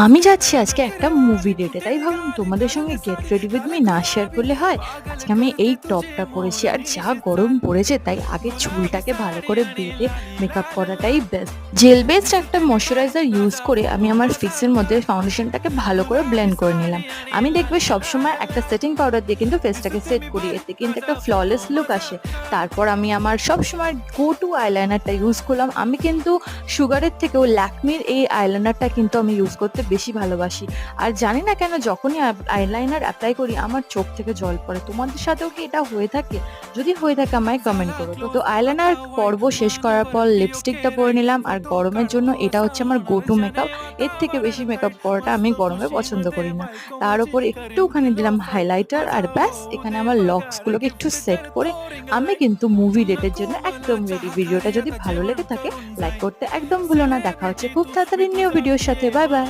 আমি যাচ্ছি আজকে একটা মুভি ডেটে, তাই ভাবলাম তোমাদের সঙ্গে গেট রেডি উইথ মি না শেয়ার করলে হয়। আজকে আমি এই টপটা পরেছি, আর যা গরম পড়েছে তাই আগে চুলটাকে ভালো করে বেঁধে মেকআপ করাটাই বেস্ট। জেল বেসড একটা ময়শ্চারাইজার ইউজ করে আমি আমার ফেসের মধ্যে ফাউন্ডেশনটাকে ভালো করে ব্লেন্ড করে নিলাম। আমি দেখবে সবসময় একটা সেটিং পাউডার দিয়ে কিন্তু ফেসটাকে সেট করি, এতে কিন্তু একটা ফ্ললেস লুক আসে। তারপর আমি আমার সবসময় গো টু আইলাইনারটা ইউজ করলাম। আমি কিন্তু সুগারের থেকেও ল্যাকমির এই আইলাইনারটা কিন্তু আমি ইউজ করতে বেশি ভালোবাসি। আর জানি না কেন যখনই আইলাইনার অ্যাপ্লাই করি আমার চোখ থেকে জল পড়ে। তোমাদের সাথেও কি এটা হয়ে থাকে? যদি হয়ে থাকে আমায় কমেন্ট করো। তো আইলাইনার পর্ব শেষ করার পর লিপস্টিকটা পরে নিলাম, আর গরমের জন্য এটা হচ্ছে আমার গো টু মেকআপ। এর থেকে বেশি মেকআপ করাটা আমি গরমে পছন্দ করি না। তার উপর একটুখানি দিলাম হাইলাইটার, আর ব্যাস এখানে আমার লক্সগুলোকে একটু সেট করে আমি কিন্তু মুভি ডেটের জন্য একদম রেডি। ভিডিওটা যদি ভালো লেগে থাকে লাইক করতে একদম ভুলো না। দেখা হচ্ছে খুব তাড়াতাড়ি নিউ ভিডিওর সাথে। Bye bye.